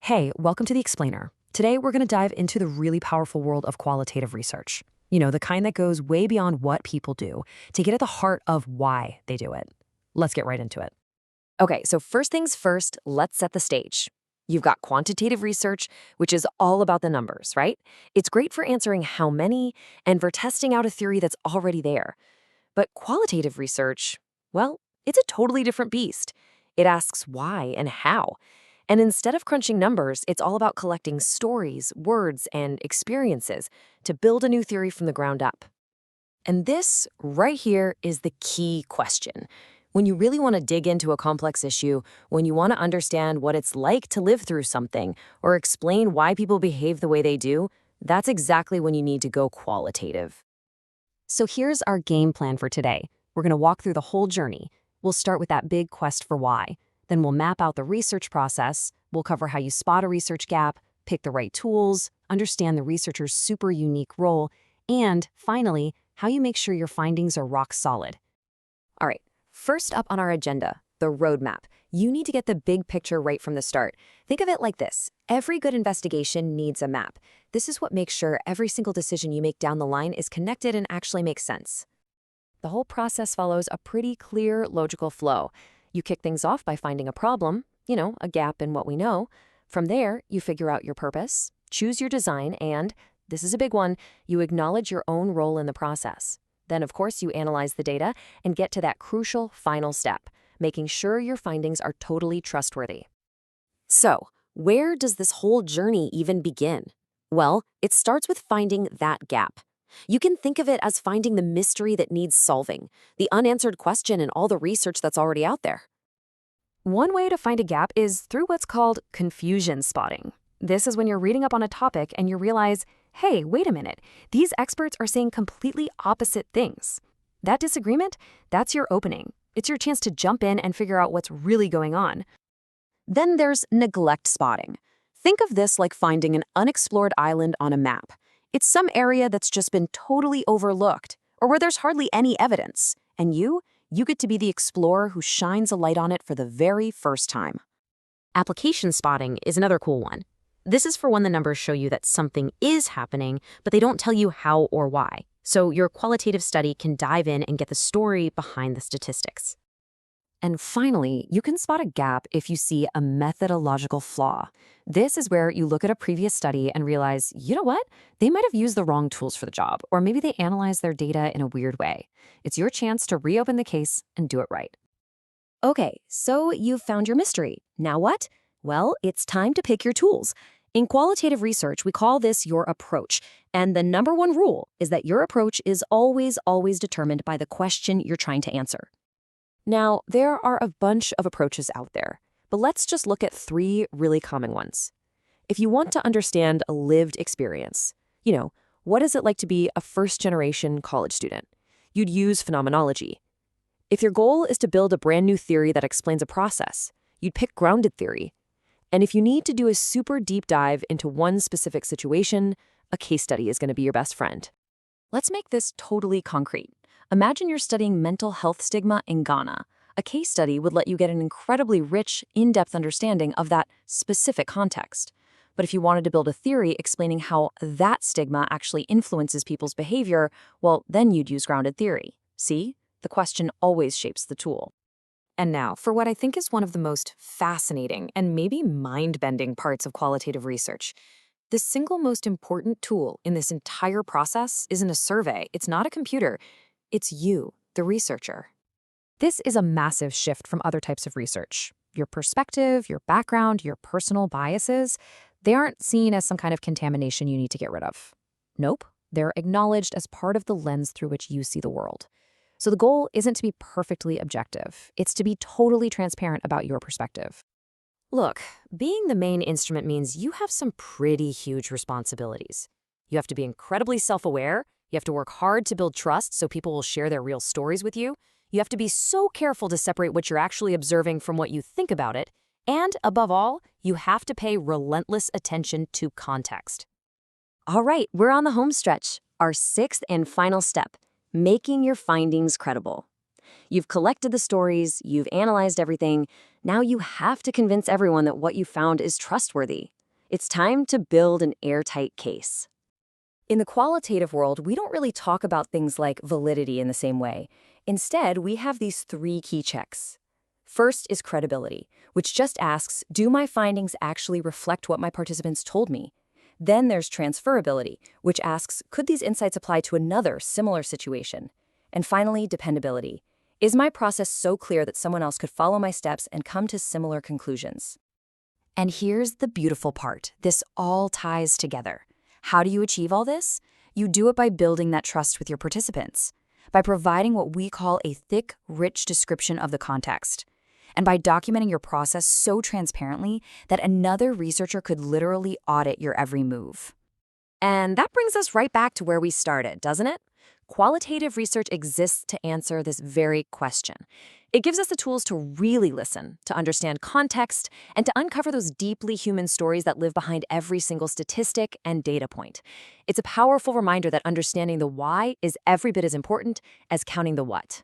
Hey, welcome to The Explainer. Today, we're going to dive into the really powerful world of qualitative research. You know, the kind that goes way beyond what people do to get at the heart of why they do it. Let's get right into it. Okay, so first things first, let's set the stage. You've got quantitative research, which is all about the numbers, right? It's great for answering how many and for testing out a theory that's already there. But qualitative research, well, it's a totally different beast. It asks why and how. And instead of crunching numbers, it's all about collecting stories, words, and experiences to build a new theory from the ground up. And this, right here, is the key question. When you really want to dig into a complex issue, when you want to understand what it's like to live through something, or explain why people behave the way they do, that's exactly when you need to go qualitative. So here's our game plan for today. We're going to walk through the whole journey. We'll start with that big quest for why. Then we'll map out the research process. We'll cover how you spot a research gap, pick the right tools, understand the researcher's super unique role, and finally, how you make sure your findings are rock solid. All right, first up on our agenda, the roadmap. You need to get the big picture right from the start. Think of it like this. Every good investigation needs a map. This is what makes sure every single decision you make down the line is connected and actually makes sense. The whole process follows a pretty clear, logical flow. You kick things off by finding a problem, a gap in what we know. From there, you figure out your purpose, choose your design, and, this is a big one, you acknowledge your own role in the process. Then, of course, you analyze the data and get to that crucial final step, making sure your findings are totally trustworthy. So, where does this whole journey even begin? Well, it starts with finding that gap. You can think of it as finding the mystery that needs solving, the unanswered question in all the research that's already out there. One way to find a gap is through what's called confusion spotting. This is when you're reading up on a topic and you realize, hey, wait a minute, these experts are saying completely opposite things. That disagreement, that's your opening. It's your chance to jump in and figure out what's really going on. Then there's neglect spotting. Think of this like finding an unexplored island on a map. It's some area that's just been totally overlooked, or where there's hardly any evidence. And you get to be the explorer who shines a light on it for the very first time. Application spotting is another cool one. This is for when the numbers show you that something is happening, but they don't tell you how or why. So your qualitative study can dive in and get the story behind the statistics. And finally, you can spot a gap if you see a methodological flaw. This is where you look at a previous study and realize, you know what? They might have used the wrong tools for the job, or maybe they analyzed their data in a weird way. It's your chance to reopen the case and do it right. Okay, so you've found your mystery. Now what? Well, it's time to pick your tools. In qualitative research, we call this your approach. And the number one rule is that your approach is always determined by the question you're trying to answer. Now, there are a bunch of approaches out there, but let's just look at three really common ones. If you want to understand a lived experience, what is it like to be a first-generation college student? You'd use phenomenology. If your goal is to build a brand new theory that explains a process, you'd pick grounded theory. And if you need to do a super deep dive into one specific situation, a case study is going to be your best friend. Let's make this totally concrete. Imagine you're studying mental health stigma in Ghana. A case study would let you get an incredibly rich, in-depth understanding of that specific context. But if you wanted to build a theory explaining how that stigma actually influences people's behavior, well, then you'd use grounded theory. See? The question always shapes the tool. And now, for what I think is one of the most fascinating and maybe mind-bending parts of qualitative research. The single most important tool in this entire process isn't a survey, it's not a computer. It's you, the researcher. This is a massive shift from other types of research. Your perspective, your background, your personal biases, they aren't seen as some kind of contamination you need to get rid of. Nope, they're acknowledged as part of the lens through which you see the world. So the goal isn't to be perfectly objective. It's to be totally transparent about your perspective. Look, being the main instrument means you have some pretty huge responsibilities. You have to be incredibly self-aware. You have to work hard to build trust so people will share their real stories with you. You have to be so careful to separate what you're actually observing from what you think about it. And above all, you have to pay relentless attention to context. All right, we're on the home stretch. Our sixth and final step, making your findings credible. You've collected the stories, you've analyzed everything. Now you have to convince everyone that what you found is trustworthy. It's time to build an airtight case. In the qualitative world, we don't really talk about things like validity in the same way. Instead, we have these three key checks. First is credibility, which just asks, do my findings actually reflect what my participants told me? Then there's transferability, which asks, could these insights apply to another similar situation? And finally, dependability. Is my process so clear that someone else could follow my steps and come to similar conclusions? And here's the beautiful part. This all ties together. How do you achieve all this? You do it by building that trust with your participants, by providing what we call a thick, rich description of the context, and by documenting your process so transparently that another researcher could literally audit your every move. And that brings us right back to where we started, doesn't it? Qualitative research exists to answer this very question. It gives us the tools to really listen, to understand context, and to uncover those deeply human stories that live behind every single statistic and data point. It's a powerful reminder that understanding the why is every bit as important as counting the what.